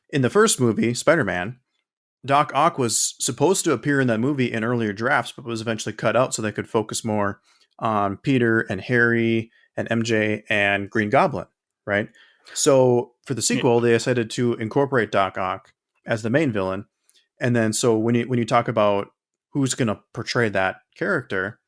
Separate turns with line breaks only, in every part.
in the first movie, Spider-Man, Doc Ock was supposed to appear in that movie in earlier drafts, but was eventually cut out so they could focus more on Peter and Harry and MJ and Green Goblin, right? So for the
Yeah.
sequel, they decided to incorporate Doc Ock as the main villain. And then so when you talk about who's going to portray that character,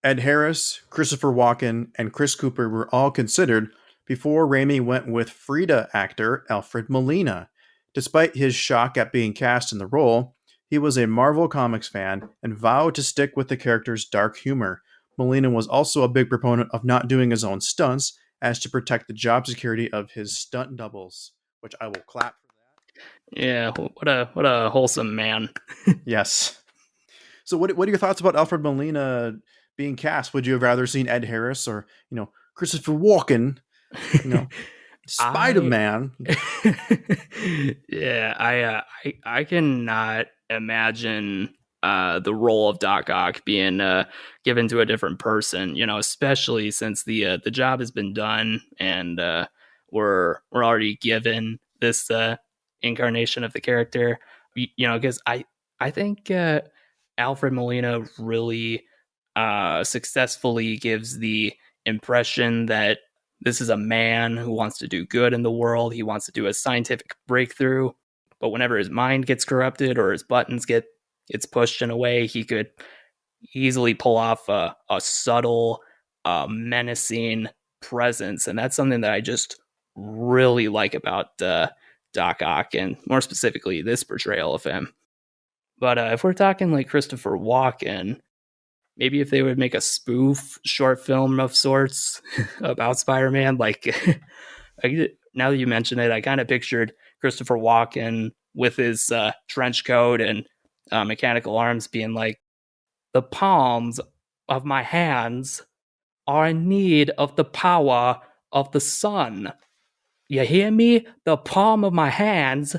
Ed Harris, Christopher Walken, and Chris Cooper were all considered before Raimi went with Frida actor Alfred Molina. Despite his shock at being cast in the role, he was a Marvel Comics fan and vowed to stick with the character's dark humor. Molina was also a big proponent of not doing his own stunts as to protect the job security of his stunt doubles, which I will clap for that.
Yeah, what a wholesome man.
Yes. So what are your thoughts about Alfred Molina being cast? Would you have rather seen Ed Harris or, Christopher Walken, you know,
I
Spider-Man?
yeah, I cannot imagine the role of Doc Ock being given to a different person, especially since the job has been done and we're already given this incarnation of the character. Because I think Alfred Molina really successfully gives the impression that this is a man who wants to do good in the world. He wants to do a scientific breakthrough, but whenever his mind gets corrupted or his buttons gets pushed in a way, he could easily pull off a subtle, menacing presence, and that's something that I just really like about Doc Ock, and more specifically this portrayal of him. But if we're talking like Christopher Walken, maybe if they would make a spoof short film of sorts about Spider-Man, like now that you mention it, I kind of pictured Christopher Walken with his trench coat and mechanical arms being like, the palms of my hands are in need of the power of the sun. You hear me? The palm of my hands,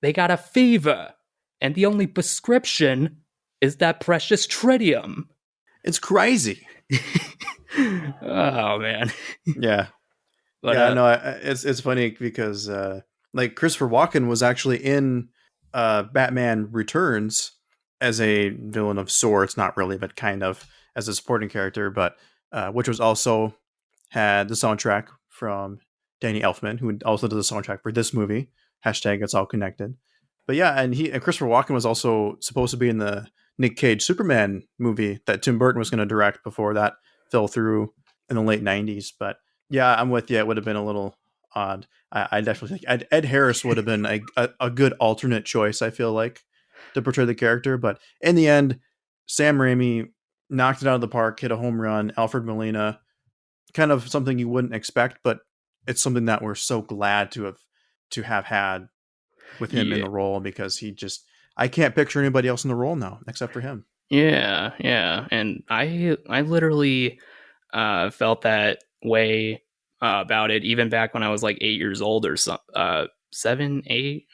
they got a fever, and the only prescription is that precious tritium.
It's crazy.
Oh man.
Yeah.
But
Yeah, no, it's funny because like Christopher Walken was actually in Batman Returns as a villain of sorts, not really, but kind of as a supporting character, but which was also had the soundtrack from Danny Elfman, who also did the soundtrack for this movie. Hashtag it's all connected. But yeah, and Christopher Walken was also supposed to be in the Nick Cage Superman movie that Tim Burton was going to direct before that fell through in the late '90s. But yeah, I'm with you. It would have been a little odd. I definitely think Ed Harris would have been a good alternate choice, I feel like, to portray the character. But in the end, Sam Raimi knocked it out of the park, hit a home run. Alfred Molina, kind of something you wouldn't expect, but it's something that we're so glad to have had with him in
yeah,
the role, because I can't picture anybody else in the role now except for him.
yeah, and I literally felt that way about it even back when I was like 8 years old or so, 7, 8,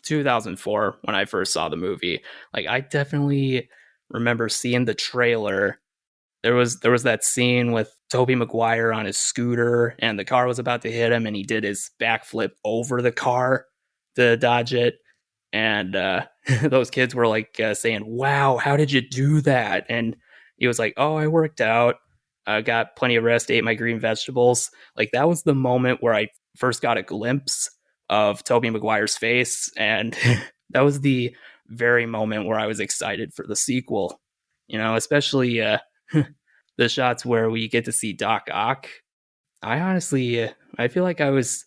2004 when I first saw the movie. Like I definitely remember seeing the trailer. There was that scene with Tobey Maguire on his scooter and the car was about to hit him and he did his backflip over the car to dodge it. And those kids were like saying, "Wow, how did you do that?" And he was like, "Oh, I worked out. I got plenty of rest, ate my green vegetables." Like that was the moment where I first got a glimpse of Tobey Maguire's face, and that was the very moment where I was excited for the sequel. Especially the shots where we get to see Doc Ock. I honestly, I feel like I was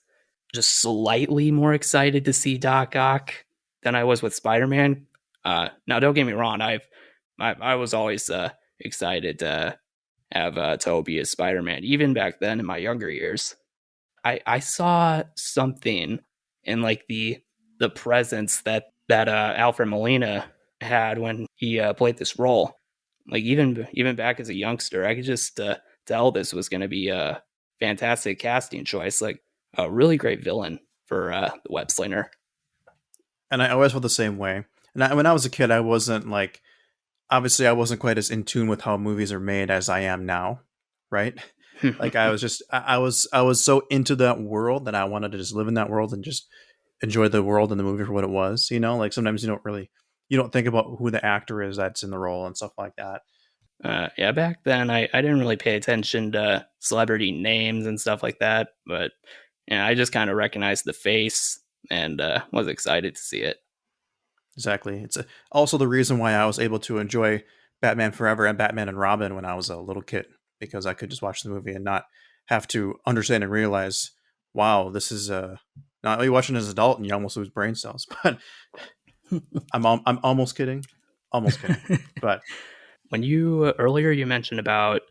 just slightly more excited to see Doc Ock than I was with Spider-Man. Now, don't get me wrong. I was always excited to have Toby as Spider-Man, even back then in my younger years. I saw something in like the presence that Alfred Molina had when he played this role. Like even back as a youngster, I could just tell this was going to be a fantastic casting choice. Like a really great villain for the web slinger.
And I always felt the same way. And when I was a kid, I wasn't like, obviously, I wasn't quite as in tune with how movies are made as I am now, right? Like I was just, I was so into that world that I wanted to just live in that world and just enjoy the world and the movie for what it was. You know, like sometimes you don't think about who the actor is that's in the role and stuff like that.
Yeah, back then I didn't really pay attention to celebrity names and stuff like that, but yeah, I just kind of recognized the face and was excited to see it.
Exactly. It's also the reason why I was able to enjoy Batman Forever and Batman and Robin when I was a little kid, because I could just watch the movie and not have to understand and realize, wow, this is not you watching as an adult and you almost lose brain cells. But I'm almost kidding, almost kidding. But
When you earlier you mentioned about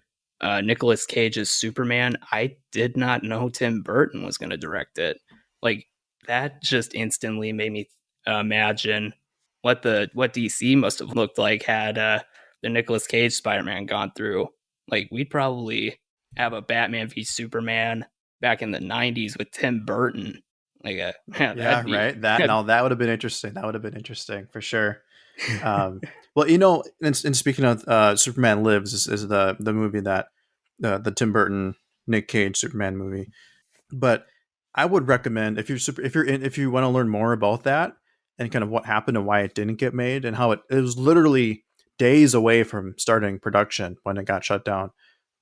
Nicolas Cage's Superman, I did not know Tim Burton was going to direct it. Like that just instantly made me imagine what DC must have looked like had the Nicolas Cage Spider-Man gone through. Like we'd probably have a Batman v Superman back in the '90s with Tim Burton. Like yeah,
yeah,
that'd be
right. That
that'd,
now that would have been interesting. That would have been interesting for sure. Well, you know, and speaking of Superman Lives is the movie that the Tim Burton Nick Cage Superman movie. But I would recommend if you want to learn more about that and kind of what happened and why it didn't get made and how it was literally days away from starting production when it got shut down.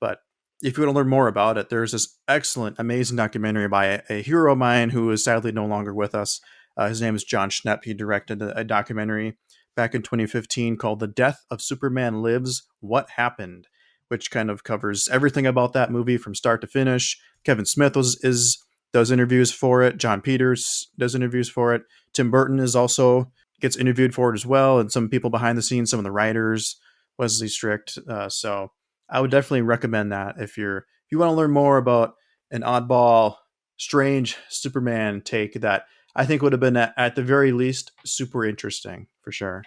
But if you want to learn more about it, there's this excellent, amazing documentary by a hero of mine who is sadly no longer with us. His name is John Schnepp. He directed a documentary back in 2015 called "The Death of Superman Lives: What Happened," which kind of covers everything about that movie from start to finish. Kevin Smith does interviews for it. John Peters does interviews for it. Tim Burton is also gets interviewed for it as well, and some people behind the scenes, some of the writers, Wesley Strict. So I would definitely recommend that if you want to learn more about an oddball, strange Superman take that I think would have been at the very least super interesting for sure.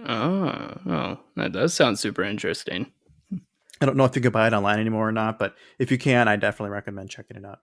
oh, that does sound super interesting.
I don't know if you can buy it online anymore or not, but if you can, I definitely recommend checking it out.